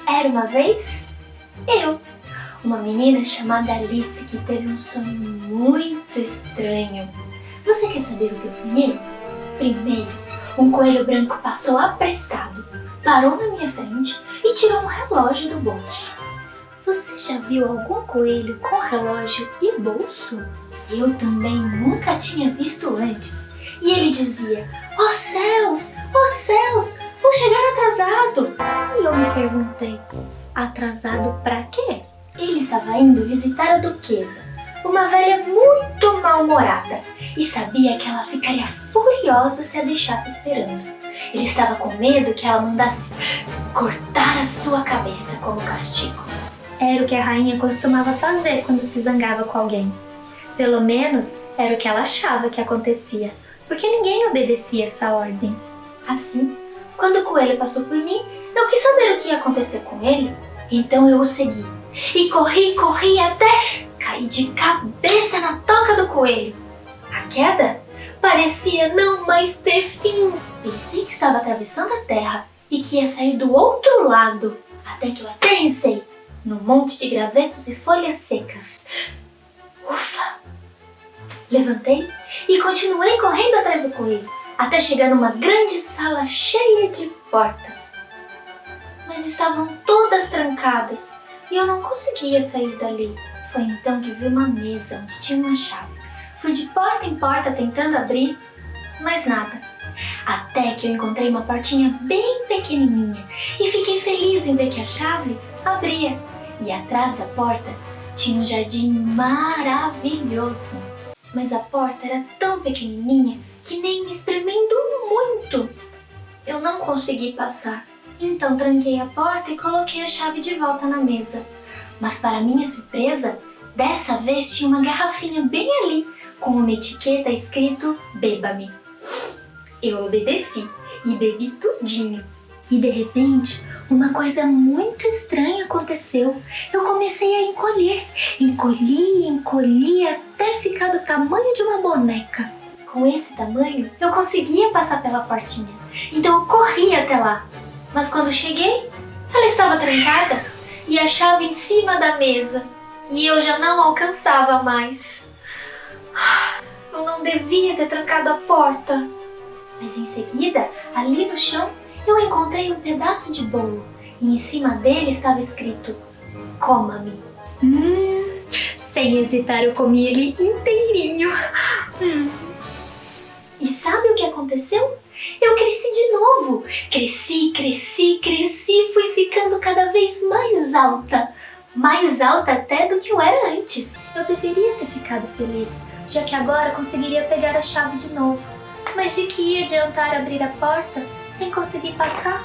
Era uma vez uma menina chamada Alice que teve um sonho muito estranho. Você quer saber o que eu sonhei? Primeiro, um coelho branco passou apressado, parou na minha frente e tirou um relógio do bolso. Você já viu algum coelho com relógio e bolso? Eu também nunca tinha visto antes. E ele dizia: "Oh céus, vou chegar atrasado." E eu me perguntei: atrasado pra quê? Ele estava indo visitar a duquesa, uma velha muito mal-humorada, e sabia que ela ficaria furiosa se a deixasse esperando. Ele estava com medo que ela mandasse cortar a sua cabeça como castigo. Era o que a rainha costumava fazer quando se zangava com alguém. Pelo menos era o que ela achava que acontecia, porque ninguém obedecia essa ordem. Assim, quando o coelho passou por mim, eu quis saber o que ia acontecer com ele, então eu o segui. E corri até cair de cabeça na toca do coelho. A queda parecia não mais ter fim. Pensei que estava atravessando a terra e que ia sair do outro lado, até que eu aterrissei num monte de gravetos e folhas secas. Ufa! Levantei e continuei correndo atrás do coelho, até chegar numa grande sala cheia de portas. Mas estavam todas trancadas e eu não conseguia sair dali. Foi então que vi uma mesa onde tinha uma chave. Fui de porta em porta tentando abrir, mas nada. Até que eu encontrei uma portinha bem pequenininha e fiquei feliz em ver que a chave abria. E atrás da porta tinha um jardim maravilhoso. Mas a porta era tão pequenininha que nem me espremendo muito eu não consegui passar. Então tranquei a porta e coloquei a chave de volta na mesa. Mas para minha surpresa, dessa vez tinha uma garrafinha bem ali, com uma etiqueta escrito "Beba-me". Eu obedeci e bebi tudinho. E de repente, uma coisa muito estranha aconteceu. Eu comecei a encolher. Encolhi até ficar do tamanho de uma boneca. Com esse tamanho, eu conseguia passar pela portinha. Então eu corri até lá. Mas quando cheguei, ela estava trancada e a chave em cima da mesa. E eu já não alcançava mais. Eu não devia ter trancado a porta. Mas em seguida, ali no chão, eu encontrei um pedaço de bolo. E em cima dele estava escrito: "Coma-me". Sem hesitar, eu comi ele inteirinho. E sabe o que aconteceu? Eu cresci de novo. Cresci, fui ficando cada vez mais alta. Mais alta até do que eu era antes. Eu deveria ter ficado feliz, já que agora conseguiria pegar a chave de novo. Mas de que ia adiantar abrir a porta sem conseguir passar?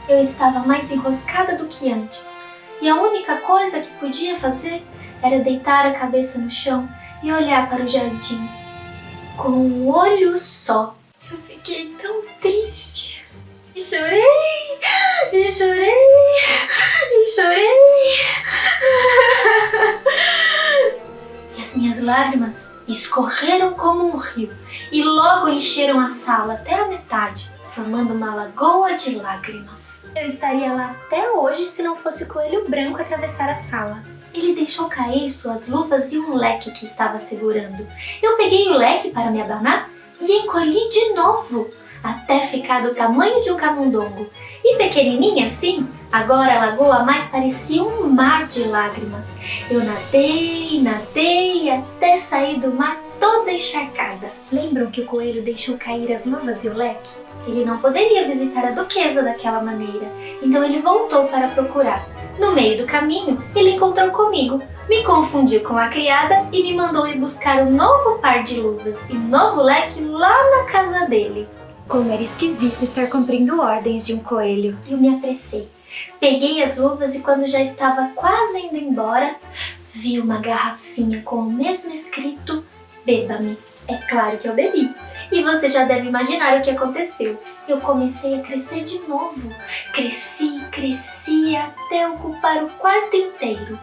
Eu estava mais enroscada do que antes. E a única coisa que podia fazer era deitar a cabeça no chão e olhar para o jardim. Com um olho só. Eu fiquei tão triste. E chorei. E as minhas lágrimas escorreram como um rio e logo encheram a sala até a metade, formando uma lagoa de lágrimas. Eu estaria lá até hoje se não fosse o coelho branco atravessar a sala. Ele deixou cair suas luvas e um leque que estava segurando. Eu peguei o leque para me abanar e encolhi de novo, até ficar do tamanho de um camundongo. E pequenininha assim, agora a lagoa mais parecia um mar de lágrimas. Eu nadei até sair do mar toda encharcada. Lembram que o coelho deixou cair as luvas e o leque? Ele não poderia visitar a duquesa daquela maneira, então ele voltou para procurar. No meio do caminho, ele encontrou comigo, me confundiu com a criada e me mandou ir buscar um novo par de luvas e um novo leque lá na casa dele. Como era esquisito estar cumprindo ordens de um coelho. Eu me apressei. Peguei as luvas e quando já estava quase indo embora, vi uma garrafinha com o mesmo escrito: "Beba-me". É claro que eu bebi. E você já deve imaginar o que aconteceu. Eu comecei a crescer de novo. Cresci até ocupar o quarto inteiro,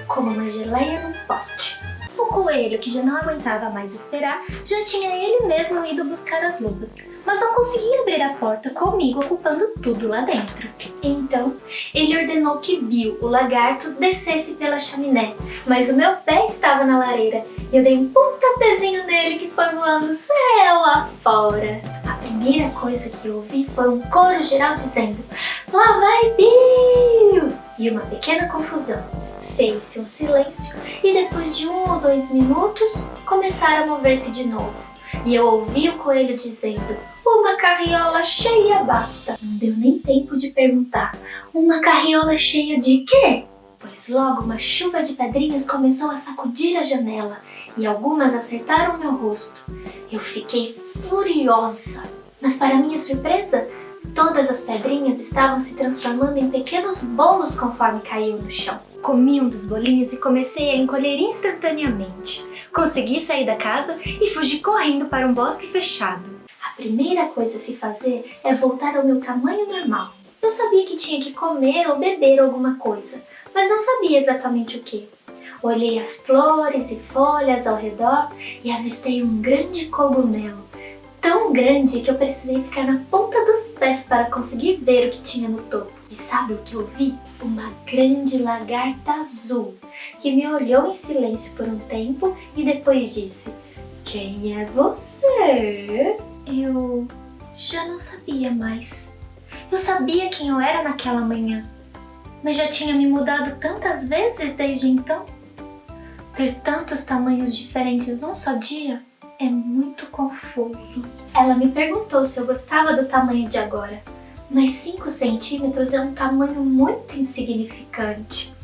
como uma geleia num pote. O coelho, que já não aguentava mais esperar, já tinha ele mesmo ido buscar as luvas, mas não conseguia abrir a porta comigo ocupando tudo lá dentro. Então, ele ordenou que Bill, o lagarto, descesse pela chaminé, mas o meu pé estava na lareira e eu dei um pontapézinho nele que foi voando céu afora. A primeira coisa que eu ouvi foi um coro geral dizendo: "Lá vai Bill!" E uma pequena confusão. Fez-se um silêncio e depois de 1 ou 2 minutos começaram a mover-se de novo. E eu ouvi o coelho dizendo: "Uma carriola cheia basta." Não deu nem tempo de perguntar: "Uma carriola cheia de quê?" Pois logo uma chuva de pedrinhas começou a sacudir a janela e algumas acertaram meu rosto. Eu fiquei furiosa, mas para minha surpresa, todas as pedrinhas estavam se transformando em pequenos bolos conforme caíam no chão. Comi um dos bolinhos e comecei a encolher instantaneamente. Consegui sair da casa e fugi correndo para um bosque fechado. A primeira coisa a se fazer é voltar ao meu tamanho normal. Eu sabia que tinha que comer ou beber alguma coisa, mas não sabia exatamente o que. Olhei as flores e folhas ao redor e avistei um grande cogumelo. Tão grande que eu precisei ficar na ponta dos pés para conseguir ver o que tinha no topo. E sabe o que eu vi? Uma grande lagarta azul, que me olhou em silêncio por um tempo e depois disse: "Quem é você?" Eu já não sabia mais. Eu sabia quem eu era naquela manhã, mas já tinha me mudado tantas vezes desde então. Ter tantos tamanhos diferentes num só dia é muito confuso. Ela me perguntou se eu gostava do tamanho de agora, mas 5 centímetros é um tamanho muito insignificante.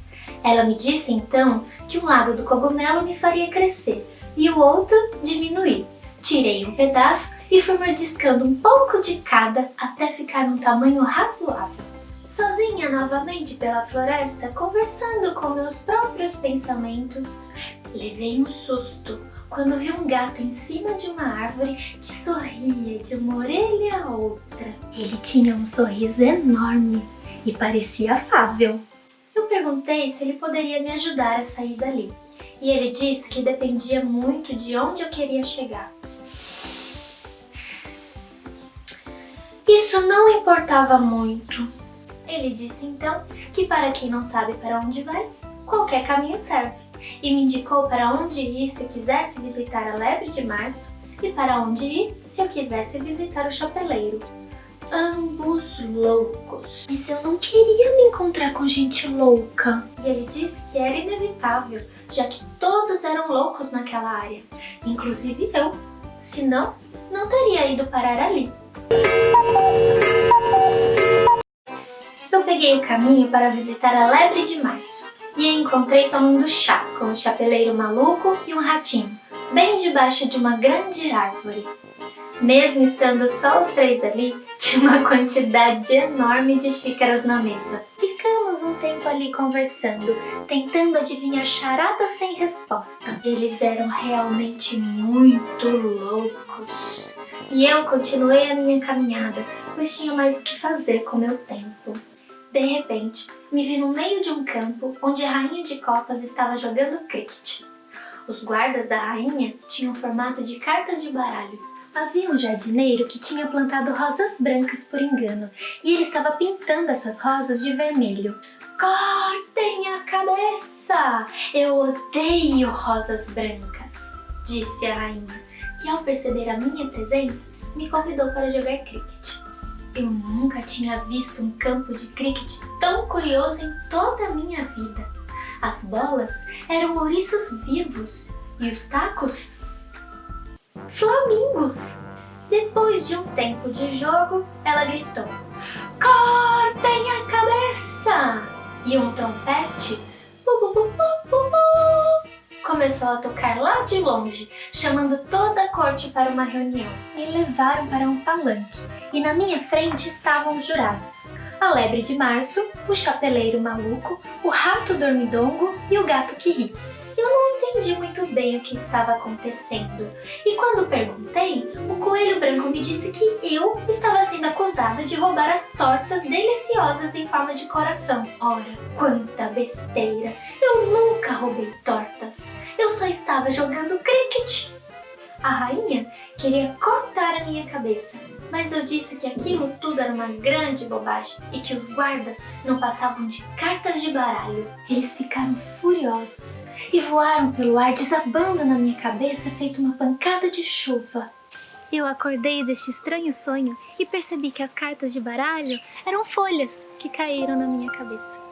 Ela me disse então que um lado do cogumelo me faria crescer e o outro diminuir. Tirei um pedaço e fui mordiscando um pouco de cada até ficar um tamanho razoável. Sozinha novamente pela floresta, conversando com meus próprios pensamentos, levei um susto quando vi um gato em cima de uma árvore que sorria de uma orelha a outra. Ele tinha um sorriso enorme e parecia afável. Eu perguntei se ele poderia me ajudar a sair dali, e ele disse que dependia muito de onde eu queria chegar. Isso não importava muito. Ele disse então que para quem não sabe para onde vai, qualquer caminho serve, e me indicou para onde ir se eu quisesse visitar a Lebre de Março e para onde ir se eu quisesse visitar o Chapeleiro. Ambos loucos. Mas eu não queria me encontrar com gente louca. E ele disse que era inevitável, já que todos eram loucos naquela área, inclusive eu. Senão, não teria ido parar ali. Eu peguei o caminho para visitar a Lebre de Março e a encontrei tomando chá com um chapeleiro maluco e um ratinho, bem debaixo de uma grande árvore. Mesmo estando só os 3 ali, tinha uma quantidade enorme de xícaras na mesa. Ficamos um tempo ali conversando, tentando adivinhar charadas sem resposta. Eles eram realmente muito loucos. E eu continuei a minha caminhada, pois tinha mais o que fazer com meu tempo. De repente, me vi no meio de um campo onde a rainha de copas estava jogando cricket. Os guardas da rainha tinham formato de cartas de baralho. Havia um jardineiro que tinha plantado rosas brancas por engano, e ele estava pintando essas rosas de vermelho. "Cortem a cabeça! Eu odeio rosas brancas", disse a rainha, que ao perceber a minha presença, me convidou para jogar cricket. Eu nunca tinha visto um campo de cricket tão curioso em toda a minha vida. As bolas eram ouriços vivos e os tacos, flamingos. Depois de um tempo de jogo, ela gritou: "Cortem a cabeça!" E um trompete começou a tocar lá de longe, chamando toda a corte para uma reunião. Me levaram para um palanque e na minha frente estavam os jurados: a Lebre de Março, o Chapeleiro Maluco, o Rato Dormidongo e o Gato que Ri. Eu não entendi muito bem o que estava acontecendo. E quando perguntei, o coelho branco me disse que eu estava sendo acusada de roubar as tortas deliciosas em forma de coração. Ora, quanta besteira! Eu nunca roubei tortas. Eu só estava jogando cricket. A rainha queria cortar a minha cabeça, mas eu disse que aquilo tudo era uma grande bobagem e que os guardas não passavam de cartas de baralho. Eles ficaram furiosos e voaram pelo ar, desabando na minha cabeça feito uma pancada de chuva. Eu acordei deste estranho sonho e percebi que as cartas de baralho eram folhas que caíram na minha cabeça.